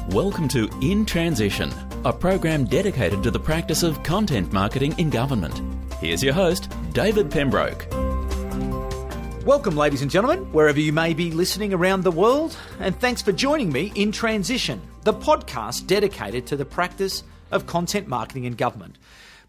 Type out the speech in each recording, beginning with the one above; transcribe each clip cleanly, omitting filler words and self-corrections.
Welcome to In Transition, a program dedicated to the practice of content marketing in government. Here's your host, David Pembroke. Welcome, ladies and gentlemen, wherever you may be listening around the world, and thanks for joining me in Transition, the podcast dedicated to the practice of content marketing in government.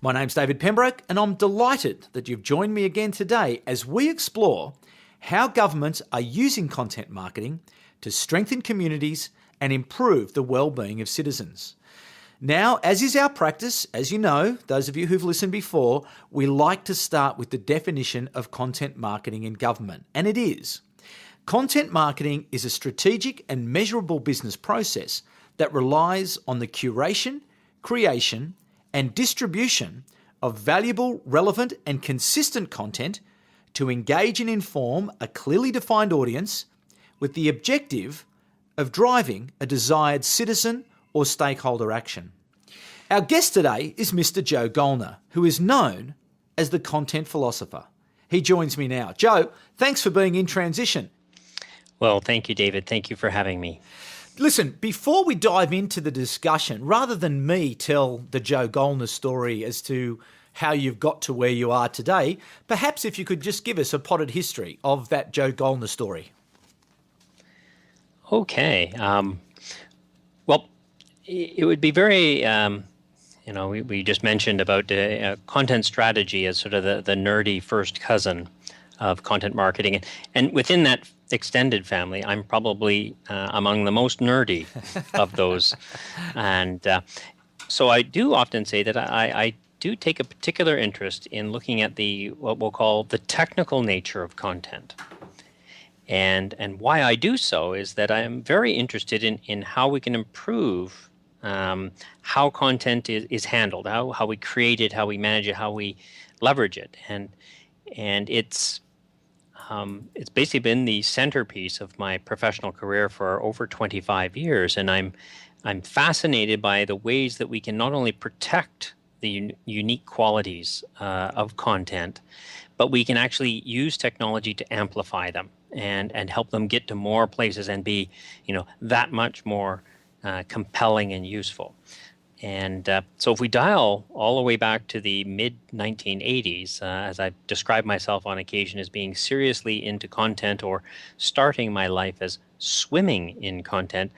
My name's David Pembroke, and I'm delighted that you've joined me again today as we explore how governments are using content marketing to strengthen communities and improve the well-being of citizens. Now, as is our practice, as you know, those of you who've listened before, we like to start with the definition of content marketing in government, and it is: content marketing is a strategic and measurable business process that relies on the curation, creation, and distribution of valuable, relevant, and consistent content to engage and inform a clearly defined audience with the objective of driving a desired citizen or stakeholder action. Our guest today is Mr. Joe Gollner, who is known as the content philosopher. He joins me now. Joe, thanks for being in Transition. Well, thank you, David. Thank you for having me. Listen, before we dive into the discussion, rather than me tell the Joe Gollner story as to how you've got to where you are today, perhaps if you could just give us a potted history of that Joe Gollner story. Okay. Well, it would be very, we just mentioned about content strategy as sort of the nerdy first cousin of content marketing. And within that extended family, I'm probably among the most nerdy of those. And so I do often say that I do take a particular interest in looking at what we'll call the technical nature of content. And why I do so is that I am very interested in how we can improve how content is handled, how we create it, how we manage it, how we leverage it. And it's basically been the centerpiece of my professional career for over 25 years. And I'm fascinated by the ways that we can not only protect the unique qualities of content, but we can actually use technology to amplify them and help them get to more places and be, that much more compelling and useful. And so if we dial all the way back to the mid-1980s, as I've described myself on occasion as being seriously into content or starting my life as swimming in content,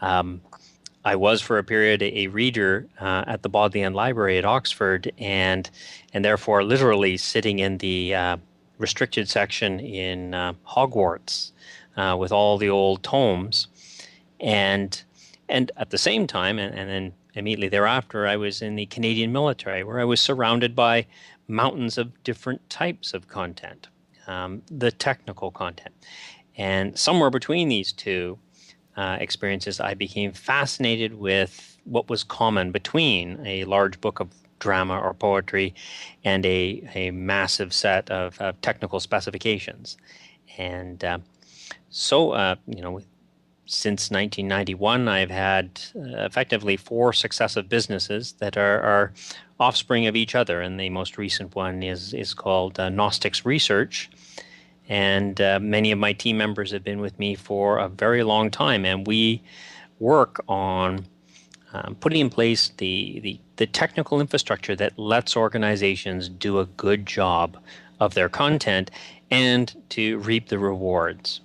I was for a period a reader at the Bodleian Library at Oxford, and therefore literally sitting in the restricted section in Hogwarts with all the old tomes, and at the same time, and then immediately thereafter, I was in the Canadian military, where I was surrounded by mountains of different types of content, the technical content, and somewhere between these two experiences, I became fascinated with what was common between a large book of drama or poetry and a massive set of technical specifications. And since 1991, I've had effectively 4 successive businesses that are offspring of each other. And the most recent one is called Gnostyx Research. And many of my team members have been with me for a very long time, and we work on putting in place the technical infrastructure that lets organizations do a good job of their content and to reap the rewards.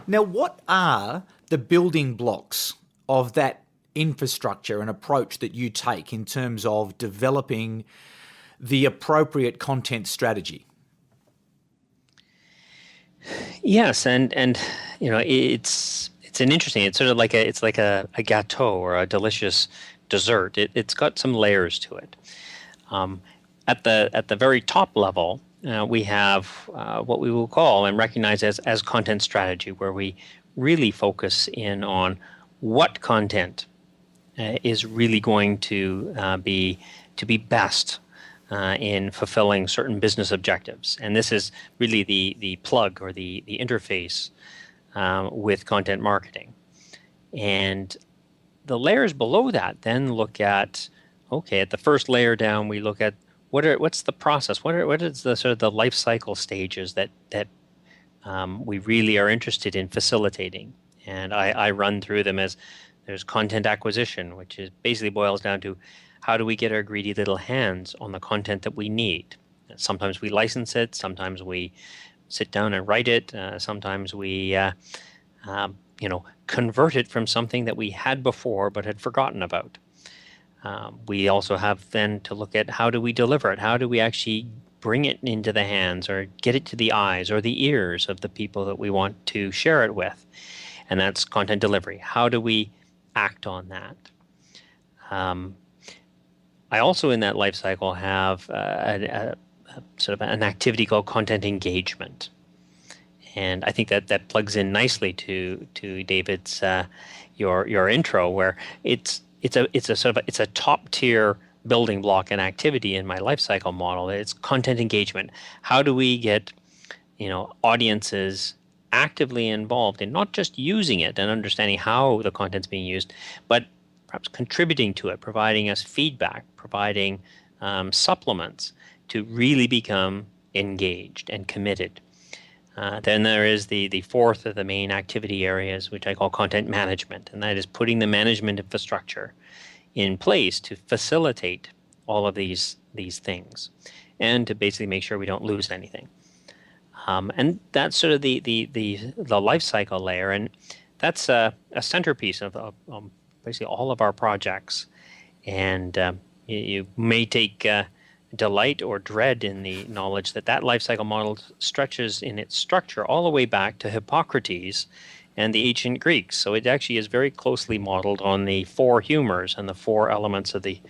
Now, what are the building blocks of that infrastructure and approach that you take in terms of developing the appropriate content strategy? Yes, and it's an interesting. It's sort of like a gâteau or a delicious dessert. It's got some layers to it. At the very top level, we have what we will call and recognize as content strategy, where we really focus in on what content is really going to be best in fulfilling certain business objectives. And this is really the plug or the interface with content marketing. And the layers below that then look at, at the first layer down, we look at what's the process? What is the sort of the life cycle stages that we really are interested in facilitating? And I run through them as there's content acquisition, which is basically boils down to how do we get our greedy little hands on the content that we need. Sometimes we license it, sometimes we sit down and write it, sometimes we convert it from something that we had before but had forgotten about. We also have then to look at how do we deliver it? How do we actually bring it into the hands or get it to the eyes or the ears of the people that we want to share it with? And that's content delivery. How do we act on that? I also, in that life cycle, have a sort of an activity called content engagement. And I think that plugs in nicely to David's your intro, where it's a top tier building block and activity in my life cycle model. It's content engagement. How do we get audiences actively involved in not just using it and understanding how the content's being used, but perhaps contributing to it, providing us feedback, providing supplements to really become engaged and committed. Then there is the fourth of the main activity areas, which I call content management, and that is putting the management infrastructure in place to facilitate all of these things and to basically make sure we don't lose anything. And that's sort of the life cycle layer, and that's a centerpiece of basically all of our projects. And you may take delight or dread in the knowledge that life cycle model stretches in its structure all the way back to Hippocrates and the ancient Greeks. So it actually is very closely modeled on the four humors and the four elements of the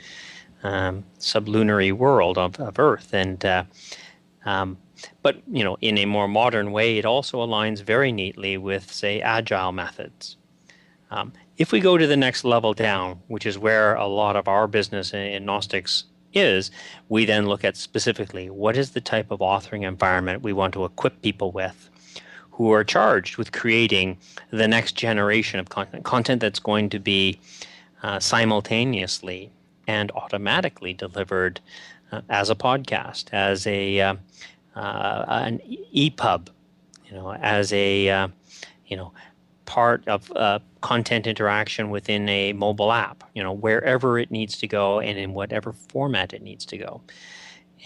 sublunary world of Earth. And but in a more modern way, it also aligns very neatly with, say, agile methods. If we go to the next level down, which is where a lot of our business in Gnostyx is, we then look at specifically what is the type of authoring environment we want to equip people with who are charged with creating the next generation of content that's going to be simultaneously and automatically delivered as a podcast, as an EPUB, as a part of content interaction within a mobile app, wherever it needs to go and in whatever format it needs to go.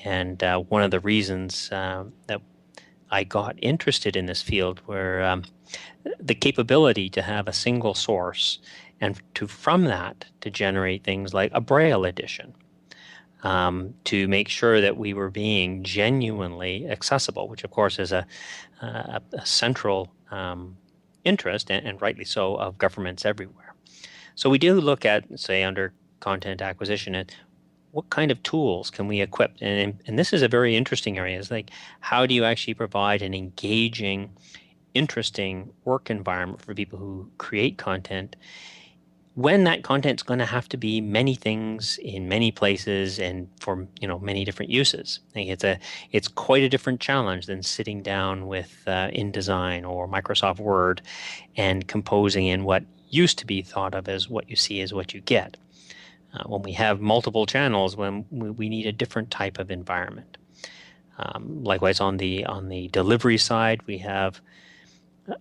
And one of the reasons that I got interested in this field were the capability to have a single source and from that to generate things like a Braille edition, to make sure that we were being genuinely accessible, which of course is a central interest, and rightly so, of governments everywhere. So we do look at, say, under content acquisition, at what kind of tools can we equip? And this is a very interesting area. It's like, how do you actually provide an engaging, interesting work environment for people who create content when that content's going to have to be many things in many places and for many different uses? I think it's quite a different challenge than sitting down with InDesign or Microsoft Word and composing in what used to be thought of as what you see is what you get. When we have multiple channels, when we need a different type of environment. Likewise, on the delivery side, we have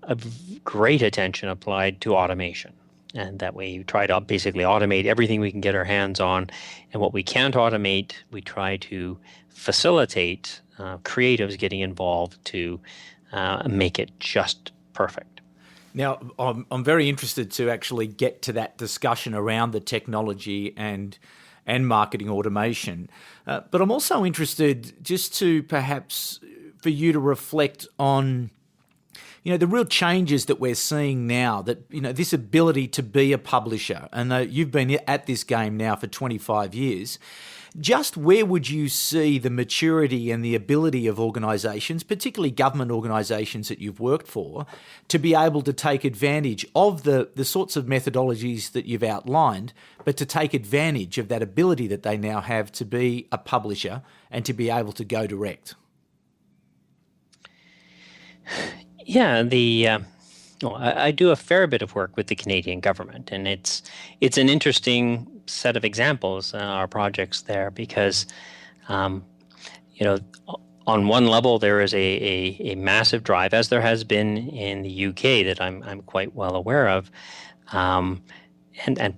a great attention applied to automation. And that way, you try to basically automate everything we can get our hands on. And what we can't automate, we try to facilitate creatives getting involved to make it just perfect. Now, I'm very interested to actually get to that discussion around the technology and marketing automation. But I'm also interested just to perhaps for you to reflect on the real changes that we're seeing now, that, this ability to be a publisher, and you've been at this game now for 25 years, just where would you see the maturity and the ability of organisations, particularly government organisations that you've worked for, to be able to take advantage of the sorts of methodologies that you've outlined, but to take advantage of that ability that they now have to be a publisher and to be able to go direct? Yeah, I do a fair bit of work with the Canadian government, and it's an interesting set of examples, our projects there, because on one level, there is a massive drive, as there has been in the UK, that I'm quite well aware of, and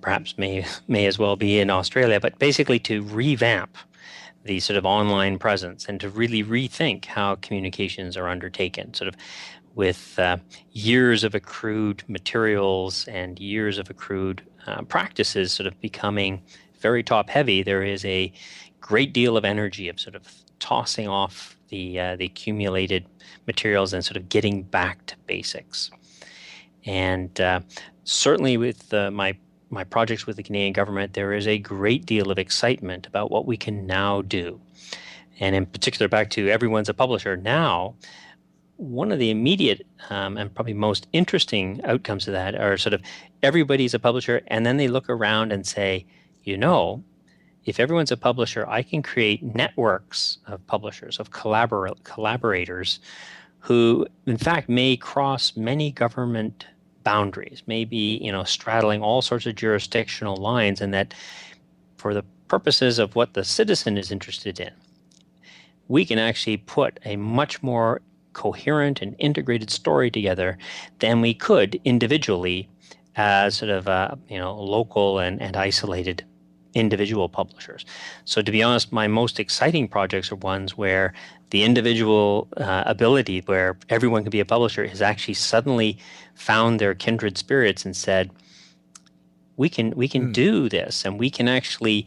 perhaps may as well be in Australia, but basically to revamp the sort of online presence and to really rethink how communications are undertaken, sort of with years of accrued materials and years of accrued practices sort of becoming very top heavy. There is a great deal of energy of sort of tossing off the accumulated materials and sort of getting back to basics. And certainly with my projects with the Canadian government, there is a great deal of excitement about what we can now do. And in particular, back to everyone's a publisher now, one of the immediate and probably most interesting outcomes of that are sort of everybody's a publisher, and then they look around and say, if everyone's a publisher, I can create networks of publishers, of collaborators who, in fact, may cross many government boundaries, maybe, straddling all sorts of jurisdictional lines, and that for the purposes of what the citizen is interested in, we can actually put a much more coherent and integrated story together than we could individually as sort of local and isolated individual publishers. So to be honest, my most exciting projects are ones where the individual ability, where everyone can be a publisher, has actually suddenly found their kindred spirits and said, we can do this, and we can actually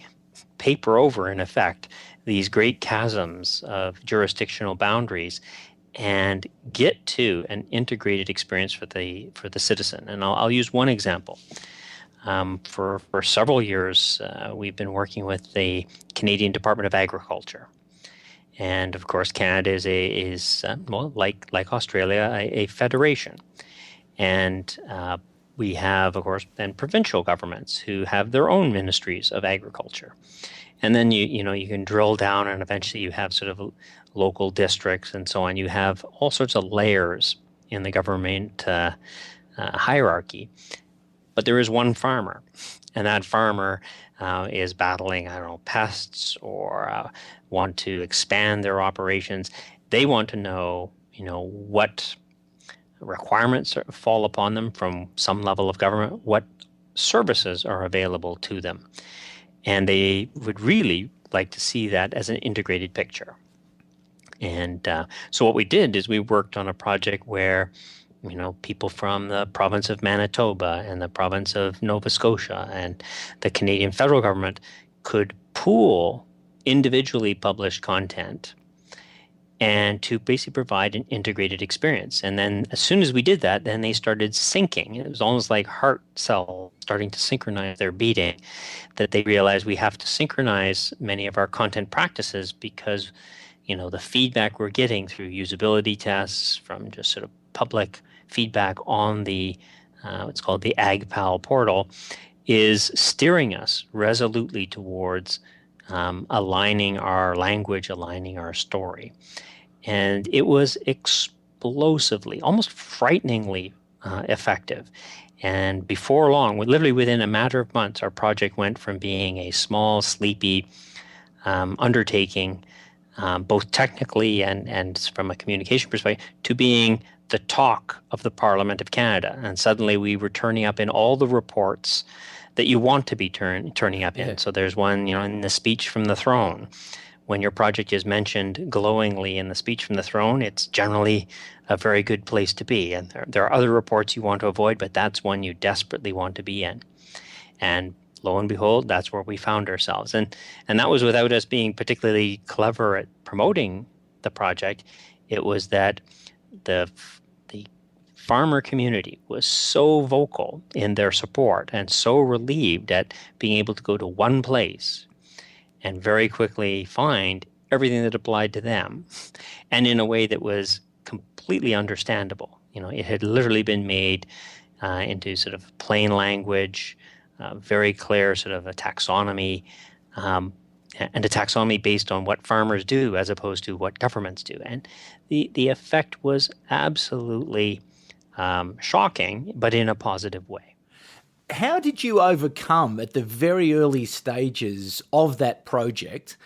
paper over, in effect, these great chasms of jurisdictional boundaries and get to an integrated experience for the citizen. And I'll use one example. For several years, we've been working with the Canadian Department of Agriculture, and of course, Canada is like Australia, a federation, and we have, of course, then provincial governments who have their own ministries of agriculture, and then you can drill down, and eventually you have sort of local districts and so on. You have all sorts of layers in the government hierarchy. But there is one farmer, and that farmer is battling, pests or want to expand their operations. They want to know, what requirements fall upon them from some level of government, what services are available to them. And they would really like to see that as an integrated picture. And so what we did is we worked on a project where people from the province of Manitoba and the province of Nova Scotia and the Canadian federal government could pool individually published content and to basically provide an integrated experience. And then as soon as we did that, then they started syncing. It was almost like heart cells starting to synchronize their beating, that they realized we have to synchronize many of our content practices because, the feedback we're getting through usability tests from just sort of public feedback on the what's called the AgPal portal is steering us resolutely towards aligning our language, aligning our story. And it was explosively, almost frighteningly effective. And before long, literally within a matter of months, our project went from being a small, sleepy undertaking, both technically and from a communication perspective, to being the talk of the Parliament of Canada. And suddenly we were turning up in all the reports that you want to be turning up in. So there's one, in the speech from the throne. When your project is mentioned glowingly in the speech from the throne, it's generally a very good place to be. And there are other reports you want to avoid, but that's one you desperately want to be in. And lo and behold, that's where we found ourselves. And that was without us being particularly clever at promoting the project. It was that the farmer community was so vocal in their support and so relieved at being able to go to one place and very quickly find everything that applied to them, and in a way that was completely understandable. It had literally been made into sort of plain language, very clear sort of a taxonomy, and a taxonomy based on what farmers do as opposed to what governments do. And the effect was absolutely shocking, but in a positive way. How did you overcome at the very early stages of that project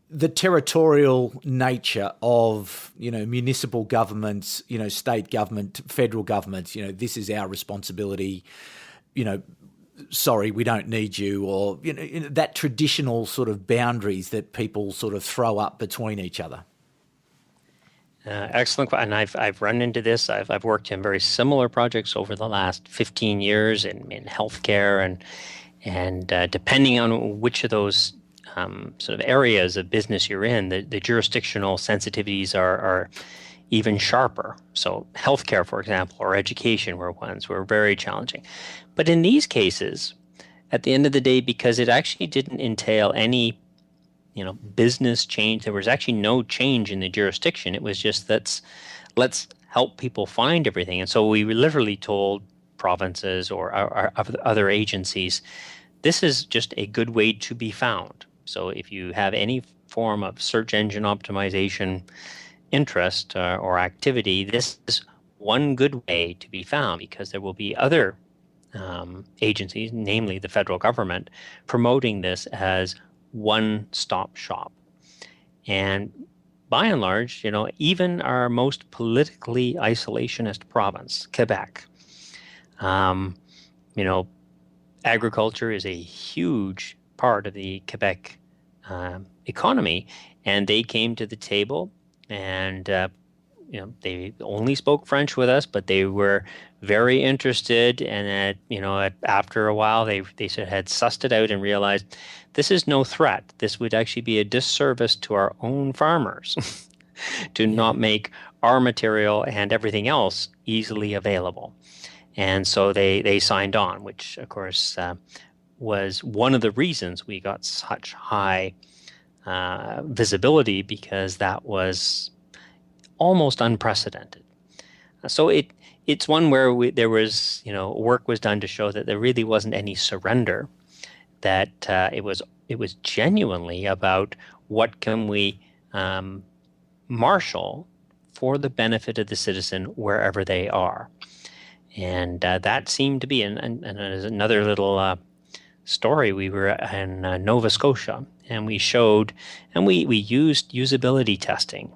the territorial nature of, municipal governments, state government, federal governments, this is our responsibility, sorry, we don't need you, or, that traditional sort of boundaries that people sort of throw up between each other? Excellent. And I've run into this. I've worked in very similar projects over the last 15 years in healthcare, and depending on which of those sort of areas of business you're in, the jurisdictional sensitivities are even sharper. So healthcare, for example, or education were ones were very challenging. But in these cases, at the end of the day, because it actually didn't entail any business change. There was actually no change in the jurisdiction. It was just let's help people find everything. And so we literally told provinces or our other agencies, this is just a good way to be found. So if you have any form of search engine optimization interest or activity, this is one good way to be found, because there will be other agencies, namely the federal government, promoting this as one-stop shop. And by and large, even our most politically isolationist province, Quebec, agriculture is a huge part of the Quebec economy, and they came to the table, and they only spoke French with us, but they were very interested. And after a while, they sort of had sussed it out and realized this is no threat. This would actually be a disservice to our own farmers to not make our material and everything else easily available. And so they signed on, which of course was one of the reasons we got such high visibility, because that was almost unprecedented. So it's one where there was, work was done to show that there really wasn't any surrender, that it was genuinely about what can we marshal for the benefit of the citizen wherever they are. And that seemed to be, and there's another little story. We were in Nova Scotia, and we showed, and we used usability testing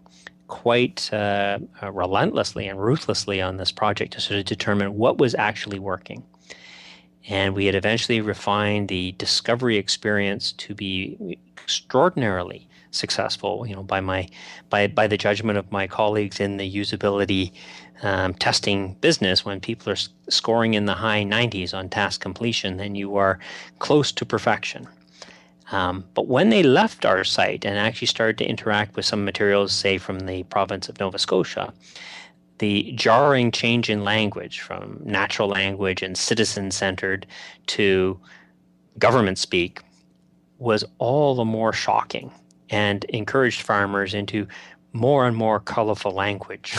quite relentlessly and ruthlessly on this project to sort of determine what was actually working. And we had eventually refined the discovery experience to be extraordinarily successful, by the judgment of my colleagues in the usability testing business. When people are scoring in the high 90s on task completion, then you are close to perfection. But when they left our site and actually started to interact with some materials, say from the province of Nova Scotia, the jarring change in language from natural language and citizen-centered to government speak was all the more shocking, and encouraged farmers into more and more colorful language.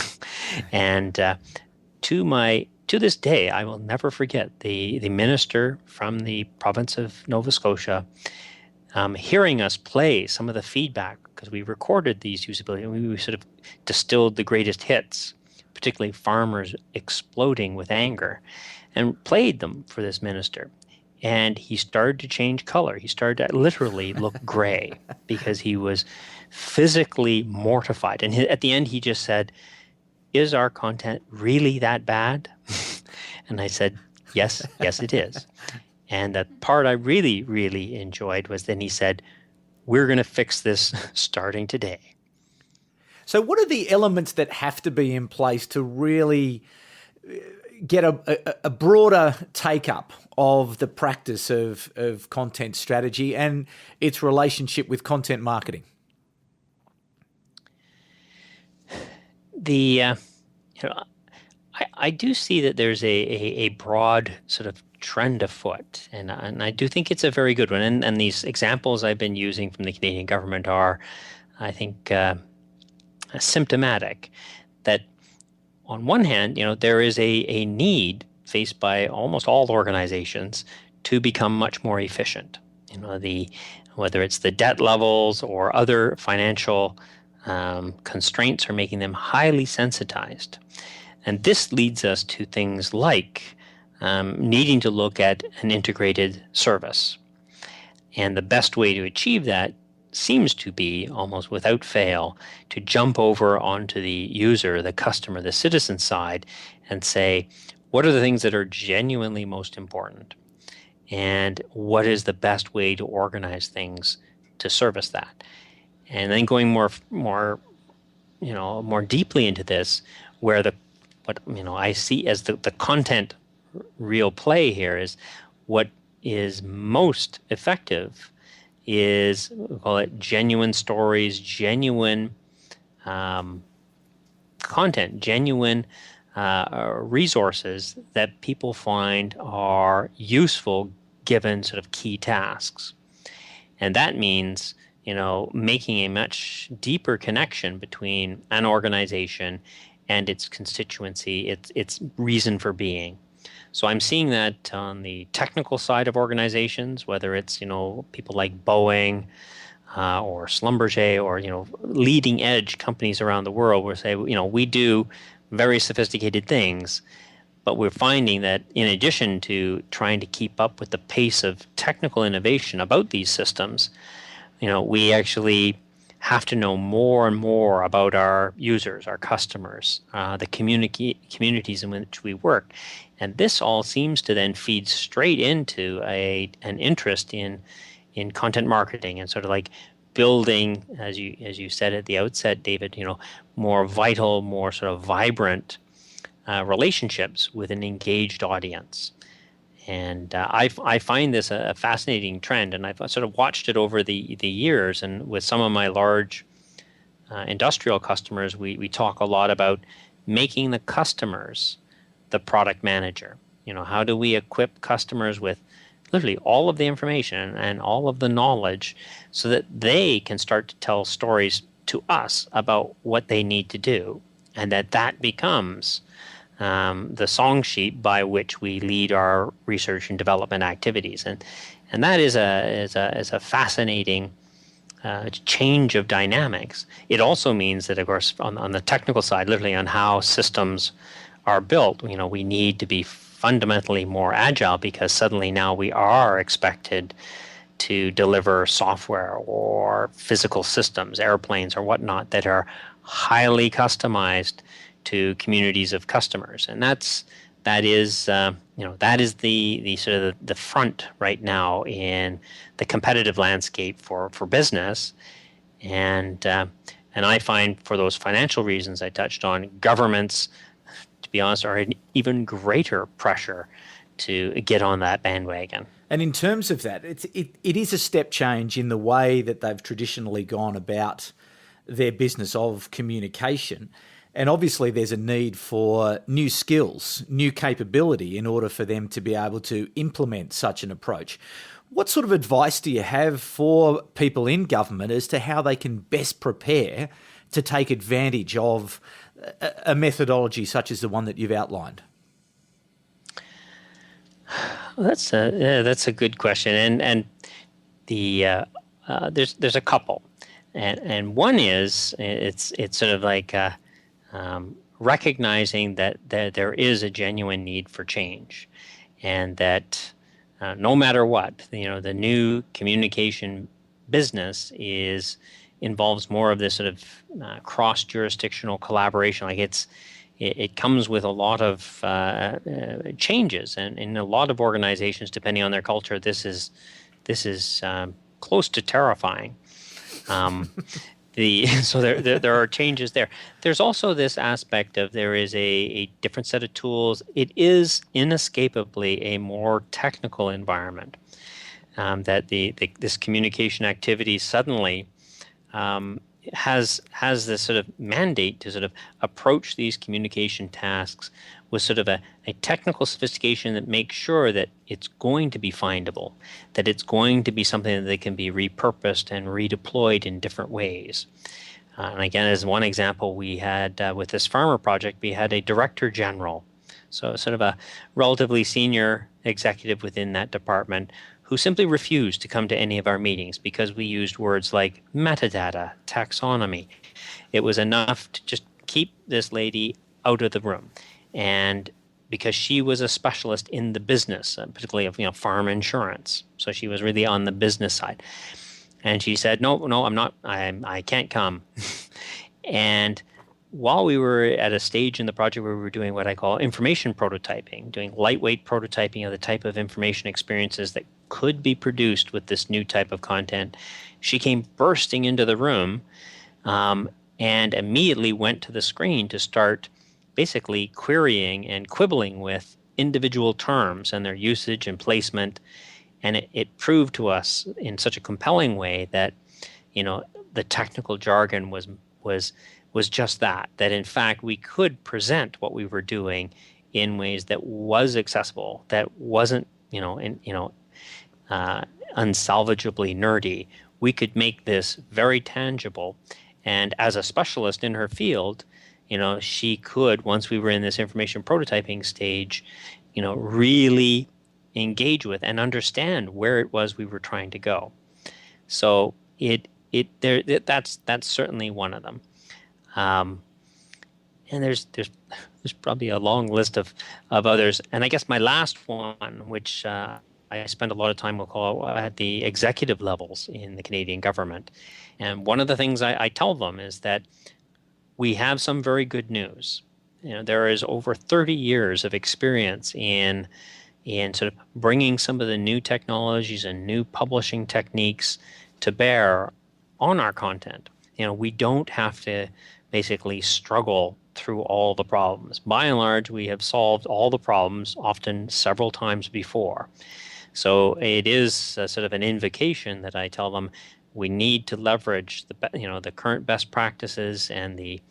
And to this day, I will never forget the minister from the province of Nova Scotia hearing us play some of the feedback, because we recorded these usability, and we sort of distilled the greatest hits, particularly farmers exploding with anger, and played them for this minister. And he started to change color. He started to literally look gray because he was physically mortified. And at the end, he just said, "Is our content really that bad?" And I said, yes, it is. And the part I really, really enjoyed was then he said, "We're going to fix this starting today." So what are the elements that have to be in place to really get a broader take-up of the practice of content strategy and its relationship with content marketing? I do see that there's a broad sort of trend afoot, and I do think it's a very good one. And these examples I've been using from the Canadian government are, I think, symptomatic that on one hand, there is a need faced by almost all organizations to become much more efficient. Whether it's the debt levels or other financial constraints are making them highly sensitized. And this leads us to things like needing to look at an integrated service. And the best way to achieve that seems to be almost without fail to jump over onto the user, the customer, the citizen side and say, what are the things that are genuinely most important? And what is the best way to organize things to service that? And then going more deeply into this, where what I see as the content real play here is what is most effective is, we call it genuine stories, genuine content, genuine resources that people find are useful given sort of key tasks. And that means, making a much deeper connection between an organization and its constituency, its reason for being. So I'm seeing that on the technical side of organizations, whether it's, people like Boeing or Schlumberger or, leading edge companies around the world will say, we do very sophisticated things, but we're finding that in addition to trying to keep up with the pace of technical innovation about these systems, we actually have to know more and more about our users, our customers, the communities in which we work. And this all seems to then feed straight into an interest in content marketing and sort of like building, as you said at the outset, David, more vital, more sort of vibrant relationships with an engaged audience. And I find this a fascinating trend, and I've sort of watched it over the years. And with some of my large industrial customers, we talk a lot about making the customers the product manager. How do we equip customers with literally all of the information and all of the knowledge so that they can start to tell stories to us about what they need to do, and that becomes the song sheet by which we lead our research and development activities, and that is a fascinating change of dynamics. It also means that, of course, on the technical side, literally on how systems are built, we need to be fundamentally more agile, because suddenly now we are expected to deliver software or physical systems, airplanes or whatnot, that are highly customized to communities of customers. And that is the sort of the front right now in the competitive landscape for business. And I find, for those financial reasons I touched on, governments, to be honest, are in even greater pressure to get on that bandwagon. And in terms of that, it is a step change in the way that they've traditionally gone about their business of communication. And obviously there's a need for new skills, new capability in order for them to be able to implement such an approach. What sort of advice do you have for people in government as to how they can best prepare to take advantage of a methodology such as the one that you've outlined? Well, that's a good question, and there's a couple, and one is it's sort of like recognizing that there is a genuine need for change, and that no matter what, the new communication business involves more of this sort of cross-jurisdictional collaboration. Like it comes with a lot of changes, and in a lot of organizations, depending on their culture, this is close to terrifying. So there are changes there. There's also this aspect of there is a different set of tools. It is inescapably a more technical environment, that this communication activity suddenly has this sort of mandate to sort of approach these communication tasks with sort of a technical sophistication that makes sure that it's going to be findable, that it's going to be something that can be repurposed and redeployed in different ways. And again, as one example, we had with this farmer project, we had a director general, so sort of a relatively senior executive within that department, who simply refused to come to any of our meetings because we used words like metadata, taxonomy. It was enough to just keep this lady out of the room. And because she was a specialist in the business, particularly of farm insurance, so she was really on the business side. And she said, no, I'm not, I can't come. And while we were at a stage in the project where we were doing what I call information prototyping, doing lightweight prototyping of the type of information experiences that could be produced with this new type of content, she came bursting into the room and immediately went to the screen to start basically querying and quibbling with individual terms and their usage and placement. And it proved to us in such a compelling way that, the technical jargon was just that in fact we could present what we were doing in ways that was accessible, that wasn't, unsalvageably nerdy. We could make this very tangible. And as a specialist in her field, she could, once we were in this information prototyping stage, really engage with and understand where it was we were trying to go. So that's certainly one of them. And there's probably a long list of others. And I guess my last one, which I spend a lot of time at the executive levels in the Canadian government. And one of the things I tell them is that we have some very good news. There is over 30 years of experience in sort of bringing some of the new technologies and new publishing techniques to bear on our content. We don't have to basically struggle through all the problems. By and large, we have solved all the problems, often several times before. So it is sort of an invocation that I tell them we need to leverage the current best practices and the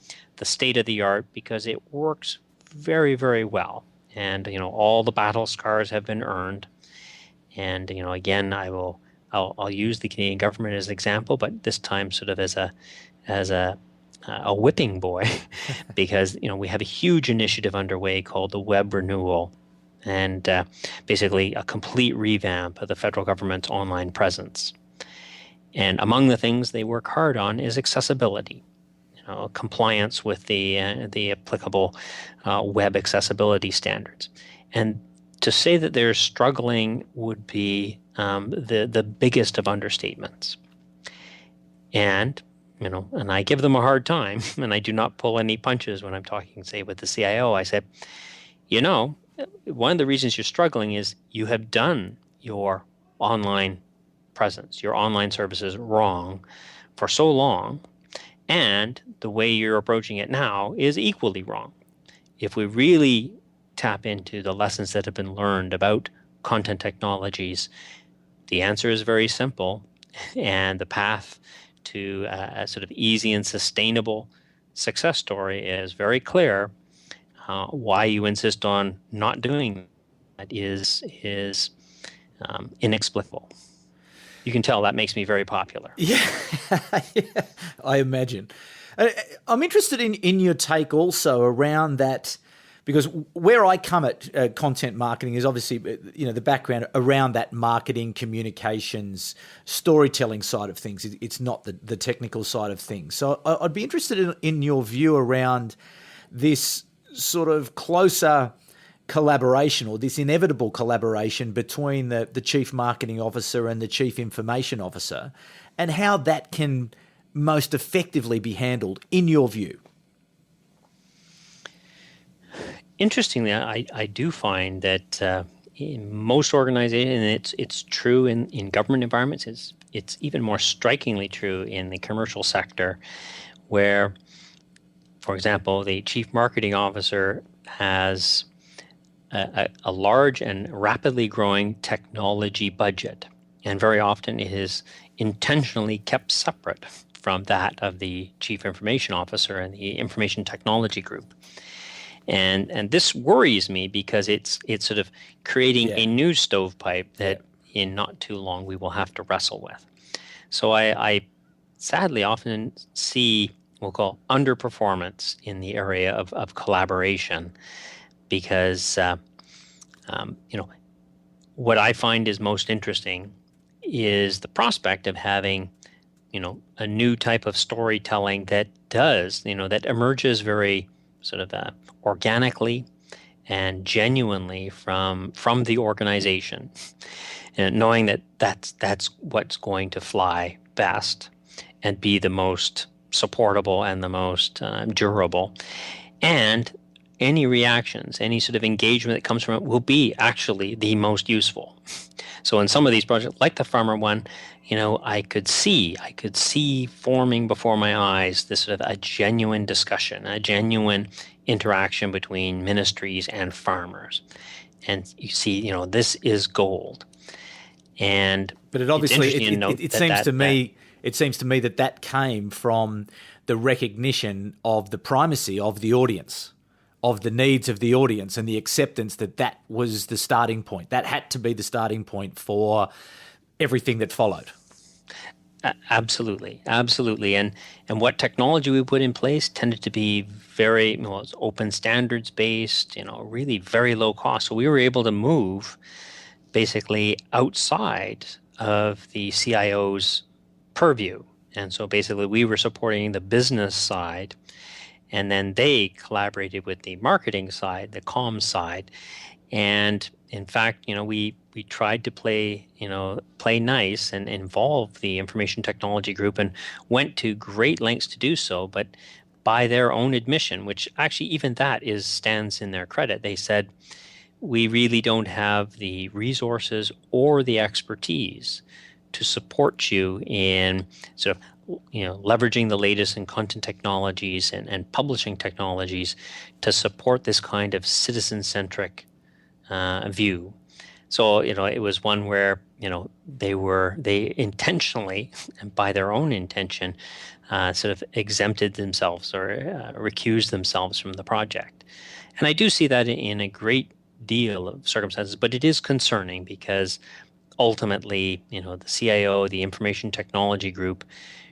state of the art, because it works very, very well. And all the battle scars have been earned. And again, I'll use the Canadian government as an example, but this time sort of as a whipping boy, because we have a huge initiative underway called the Web Renewal, and basically a complete revamp of the federal government's online presence. And among the things they work hard on is accessibility, compliance with the applicable web accessibility standards. And to say that they're struggling would be the biggest of understatements. And and I give them a hard time, and I do not pull any punches when I'm talking, say, with the CIO. I say, one of the reasons you're struggling is you have done your online presence, your online services wrong for so long, and the way you're approaching it now is equally wrong. If we really tap into the lessons that have been learned about content technologies, the answer is very simple, and the path to a sort of easy and sustainable success story is very clear. Why you insist on not doing that is inexplicable. You can tell that makes me very popular. Yeah, yeah, I imagine. I'm interested in your take also around that, because where I come at content marketing is obviously, the background around that marketing, communications, storytelling side of things. It's not the technical side of things. So I'd be interested in your view around this sort of closer collaboration, or this inevitable collaboration between the chief marketing officer and the chief information officer, and how that can most effectively be handled in your view. Interestingly, I do find that in most organizations, it's true in government environments, it's even more strikingly true in the commercial sector, where, for example, the chief marketing officer has a large and rapidly growing technology budget, and very often it is intentionally kept separate from that of the chief information officer and the information technology group. And this worries me, because it's sort of creating a new stovepipe that in not too long we will have to wrestle with. So I sadly often see we'll call underperformance in the area of collaboration, because what I find is most interesting is the prospect of having a new type of storytelling that that emerges very sort of organically and genuinely from the organization, and knowing that that's what's going to fly best and be the most supportable and the most durable. And any reactions, any sort of engagement that comes from it will be actually the most useful. So in some of these projects, like the farmer one, I could see forming before my eyes this sort of a genuine discussion, a genuine interaction between ministries and farmers. And you see, this is gold. But it obviously, it seems to me that came from the recognition of the primacy of the audience, of the needs of the audience, and the acceptance that was the starting point. That had to be the starting point for everything that followed. Absolutely. And what technology we put in place tended to be very, it's open standards based, really very low cost. So we were able to move basically outside of the CIO's purview. And so basically we were supporting the business side, and then they collaborated with the marketing side, the comms side. And in fact, we tried to play nice and involve the information technology group, and went to great lengths to do so. But by their own admission, which actually even that stands in their credit, they said, we really don't have the resources or the expertise to support you in sort of leveraging the latest in content technologies and publishing technologies to support this kind of citizen-centric view. So it was one where they intentionally, and by their own intention, sort of exempted themselves or recused themselves from the project. And I do see that in a great deal of circumstances, but it is concerning because ultimately, the CIO, the information technology group,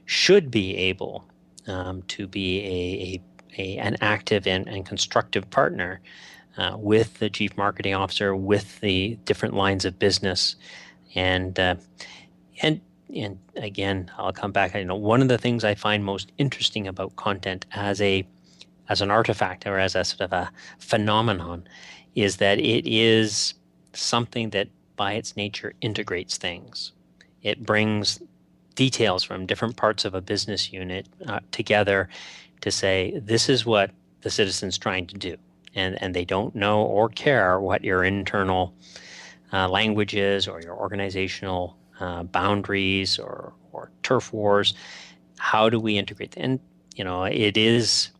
should be able to be an active and constructive partner with the chief marketing officer, with the different lines of business, and again, I'll come back. One of the things I find most interesting about content as an artifact or as a sort of a phenomenon is that it is something that by its nature integrates things. It brings details from different parts of a business unit together to say, this is what the citizen's trying to do. And they don't know or care what your internal language is or your organizational boundaries or turf wars. How do we integrate? And, it is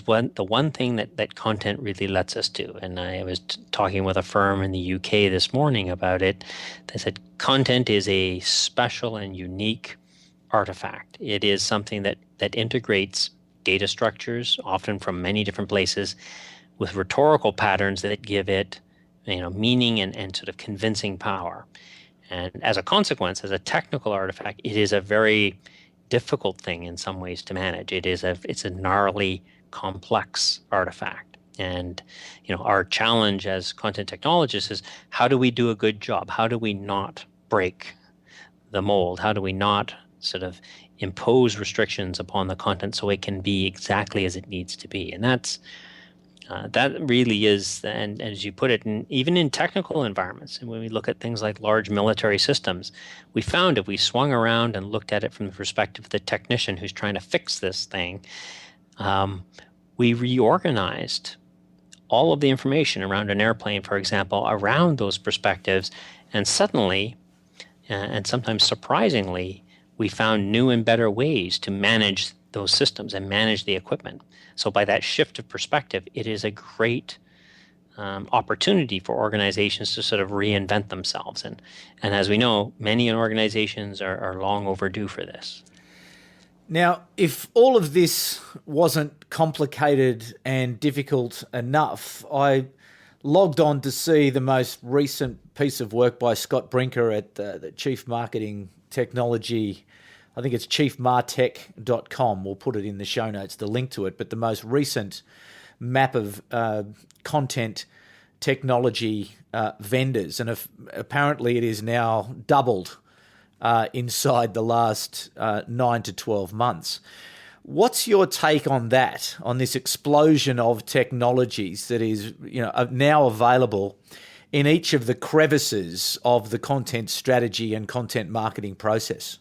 the one thing that content really lets us do. And I was talking with a firm in the UK this morning about it. They said content is a special and unique artifact. It is something that integrates data structures, often from many different places, with rhetorical patterns that give it meaning and sort of convincing power. And as a consequence, as a technical artifact, it is a very difficult thing in some ways to manage. It's a gnarly, complex artifact. And our challenge as content technologists is, how do we do a good job? How do we not break the mold? How do we not sort of impose restrictions upon the content so it can be exactly as it needs to be? And that really is, and as you put it, even in technical environments, and when we look at things like large military systems, we found if we swung around and looked at it from the perspective of the technician who's trying to fix this thing, we reorganized all of the information around an airplane, for example, around those perspectives, and suddenly, and sometimes surprisingly, we found new and better ways to manage those systems and manage the equipment. So by that shift of perspective, it is a great opportunity for organizations to sort of reinvent themselves. And as we know, many organizations are long overdue for this. Now, if all of this wasn't complicated and difficult enough, I logged on to see the most recent piece of work by Scott Brinker at the Chief Marketing Technology. I think it's chiefmartech.com. We'll put it in the show notes, the link to it. But the most recent map of content technology vendors. And apparently it is now doubled inside the last 9 to 12 months. What's your take on that, on this explosion of technologies that is now available in each of the crevices of the content strategy and content marketing process?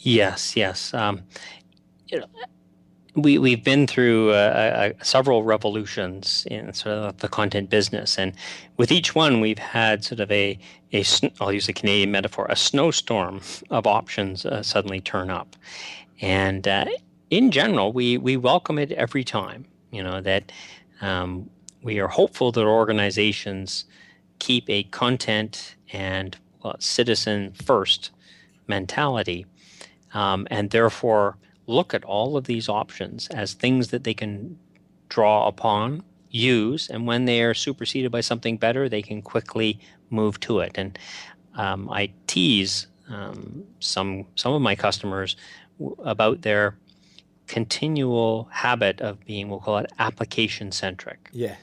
Yes, yes. You know, we've been through several revolutions in sort of the content business, and with each one, we've had sort of I'll use a Canadian metaphor, a snowstorm of options suddenly turn up, and in general, we welcome it every time. That we are hopeful that organizations keep a content and citizen first mentality, and therefore look at all of these options as things that they can draw upon, use, and when they are superseded by something better, they can quickly move to it. And I tease some of my customers about their continual habit of being, we'll call it application centric. Yeah.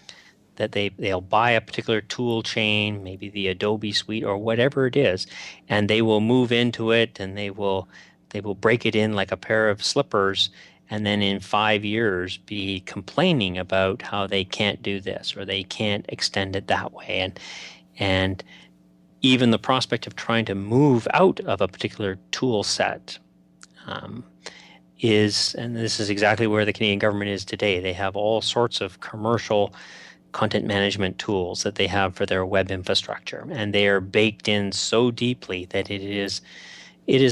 That they'll buy a particular tool chain, maybe the Adobe suite or whatever it is, and they will move into it and they will break it in like a pair of slippers, and then in 5 years be complaining about how they can't do this or they can't extend it that way. And even the prospect of trying to move out of a particular tool set and this is exactly where the Canadian government is today. They have all sorts of commercial content management tools that they have for their web infrastructure, and they are baked in so deeply that it is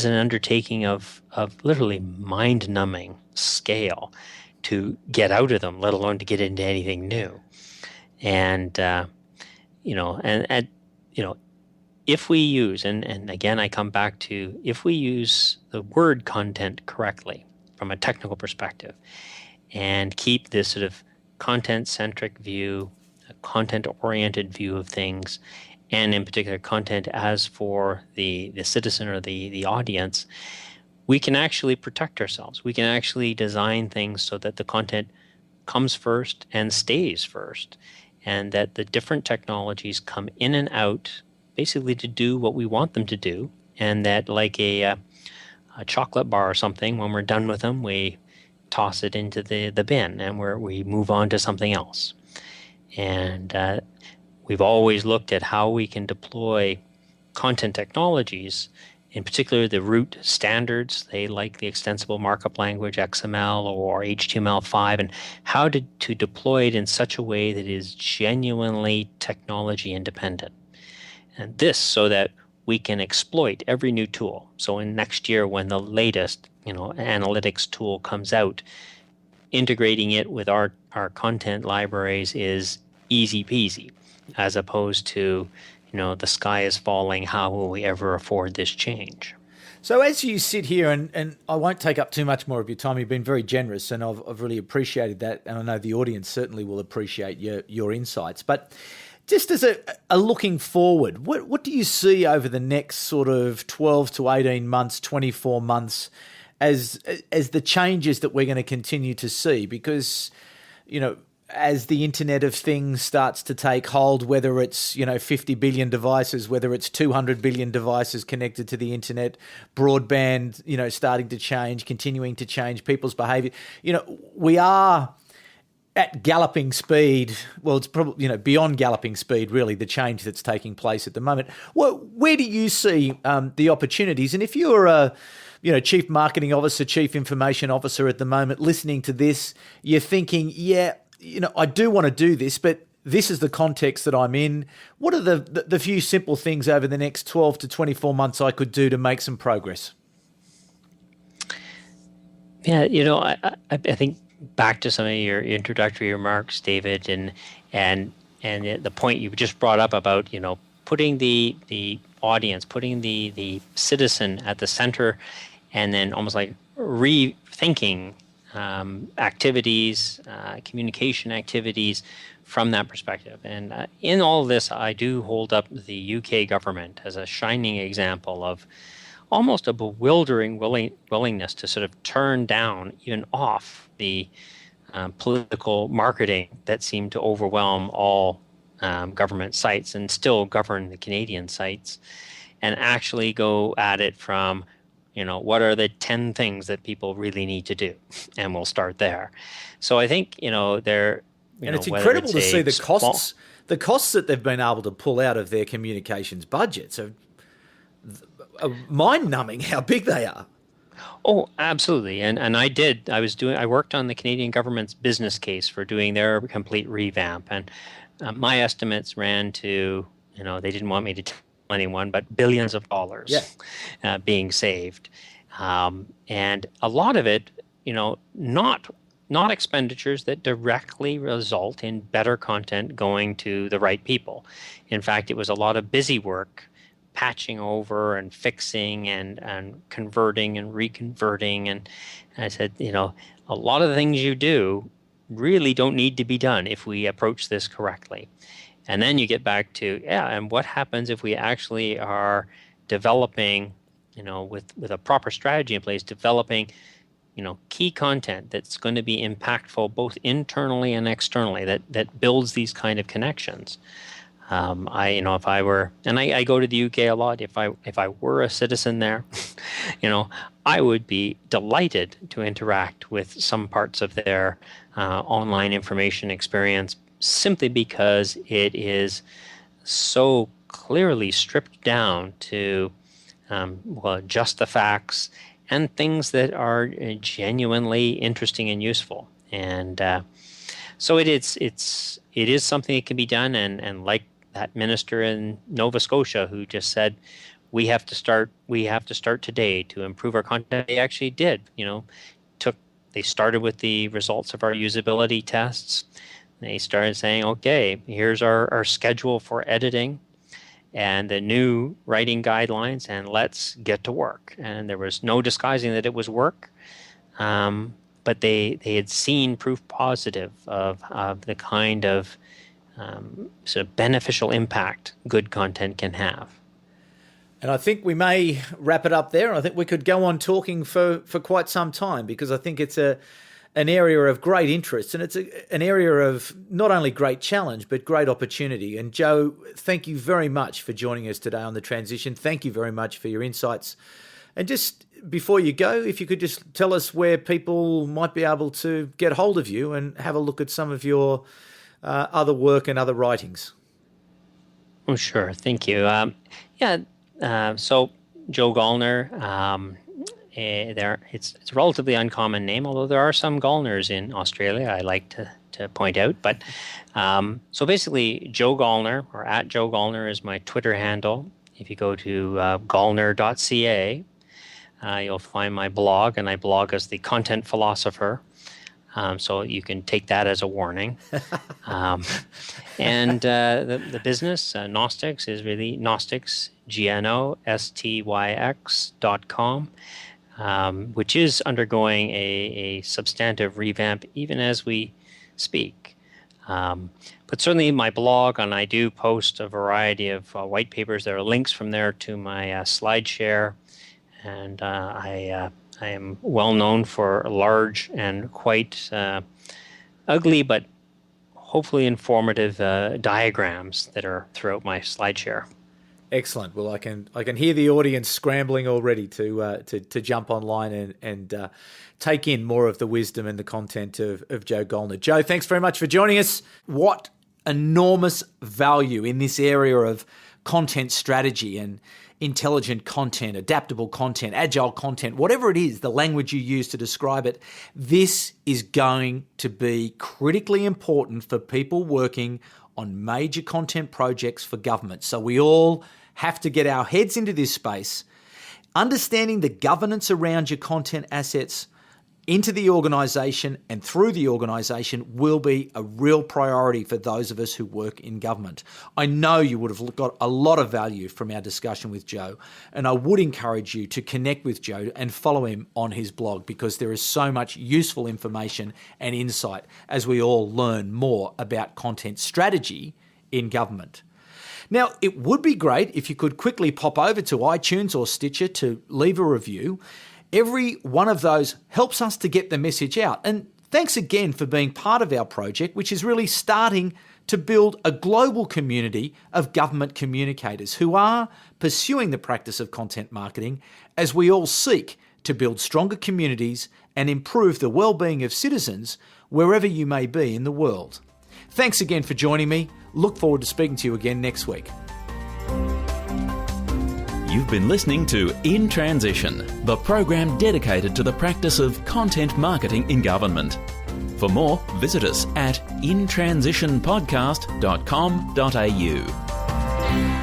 an undertaking of literally mind-numbing scale to get out of them, let alone to get into anything new. And if we use, and again I come back to, if we use the word content correctly from a technical perspective, and keep this sort of content-centric view, a content-oriented view of things, and in particular content as for the citizen or the audience, we can actually protect ourselves. We can actually design things so that the content comes first and stays first, and that the different technologies come in and out basically to do what we want them to do, and that like a chocolate bar or something, when we're done with them, we toss it into the bin and we move on to something else. And we've always looked at how we can deploy content technologies, in particular the root standards. They like the extensible markup language, XML or HTML5, and how to deploy it in such a way that is genuinely technology independent. And this so that we can exploit every new tool. So in next year, when the latest analytics tool comes out, integrating it with our content libraries is easy peasy, as opposed to the sky is falling, how will we ever afford this change? So as you sit here, and I won't take up too much more of your time, you've been very generous, and I've really appreciated that, and I know the audience certainly will appreciate your insights. But just as a looking forward, what do you see over the next sort of 12 to 18 months, 24 months as the changes that we're going to continue to see? Because, as the Internet of Things starts to take hold, whether it's, 50 billion devices, whether it's 200 billion devices connected to the Internet, broadband, starting to change, continuing to change people's behaviour, we are at galloping speed. Well, it's probably, beyond galloping speed, really, the change that's taking place at the moment. Well, where do you see the opportunities? And if you're a chief marketing officer, chief information officer at the moment listening to this, you're thinking, I do want to do this, but this is the context that I'm in. What are the few simple things over the next 12 to 24 months I could do to make some progress? Yeah, I think back to some of your introductory remarks, David, and the point you just brought up about, putting the audience, putting the citizen at the center, and then almost like rethinking activities, communication activities from that perspective. And in all of this, I do hold up the UK government as a shining example of almost a bewildering willingness to sort of turn down, even off, the political marketing that seemed to overwhelm all government sites and still govern the Canadian sites, and actually go at it from what are the 10 things that people really need to do? And we'll start there. So I think, they're... And it's incredible to see the costs that they've been able to pull out of their communications budgets are mind-numbing how big they are. Oh, absolutely. And I worked on the Canadian government's business case for doing their complete revamp. And my estimates ran to, they didn't want me to tell anyone, but billions of dollars being saved. And a lot of it, not expenditures that directly result in better content going to the right people. In fact, it was a lot of busy work, patching over and fixing and converting and reconverting. And I said, a lot of the things you do really don't need to be done if we approach this correctly. And then you get back to, and what happens if we actually are developing, with a proper strategy in place, developing key content that's going to be impactful both internally and externally, that builds these kind of connections. If I were, and I go to the UK a lot, if I were a citizen there, I would be delighted to interact with some parts of their online information experience, simply because it is so clearly stripped down to just the facts and things that are genuinely interesting and useful. And so it is something that can be done. And like that minister in Nova Scotia who just said, we have to start today to improve our content. They actually did. They started with the results of our usability tests. They started saying, okay, here's our schedule for editing and the new writing guidelines, and let's get to work. And there was no disguising that it was work, but they had seen proof positive of the kind of sort of beneficial impact good content can have. And I think we may wrap it up there. I think we could go on talking for quite some time, because I think it's an area of great interest, and it's an area of not only great challenge but great opportunity. And Joe, thank you very much for joining us today on The Transition. Thank you very much for your insights. And just before you go, if you could just tell us where people might be able to get hold of you and have a look at some of your other work and other writings. Oh, sure. Thank you. So Joe Gollner, it's a relatively uncommon name, although there are some Gollners in Australia, I like to point out. But so basically, Joe Gollner, or at Joe Gollner, is my Twitter handle. If you go to gollner.ca, you'll find my blog, and I blog as the content philosopher. So you can take that as a warning. And the business, Gnostyx, is really Gnostyx, GNOSTYX.com, which is undergoing a substantive revamp even as we speak. But certainly my blog, and I do post a variety of white papers. There are links from there to my SlideShare, and I am well known for large and quite ugly, but hopefully informative diagrams that are throughout my SlideShare. Excellent. Well, I can hear the audience scrambling already to jump online and take in more of the wisdom and the content of Joe Gollner. Joe, thanks very much for joining us. What enormous value in this area of content strategy and intelligent content, adaptable content, agile content, whatever it is, the language you use to describe it. This is going to be critically important for people working on major content projects for government. So we all have to get our heads into this space. Understanding the governance around your content assets into the organisation and through the organisation will be a real priority for those of us who work in government. I know you would have got a lot of value from our discussion with Joe, and I would encourage you to connect with Joe and follow him on his blog, because there is so much useful information and insight as we all learn more about content strategy in government. Now, it would be great if you could quickly pop over to iTunes or Stitcher to leave a review. Every one of those helps us to get the message out. And thanks again for being part of our project, which is really starting to build a global community of government communicators who are pursuing the practice of content marketing as we all seek to build stronger communities and improve the well-being of citizens wherever you may be in the world. Thanks again for joining me. Look forward to speaking to you again next week. You've been listening to In Transition, the program dedicated to the practice of content marketing in government. For more, visit us at intransitionpodcast.com.au.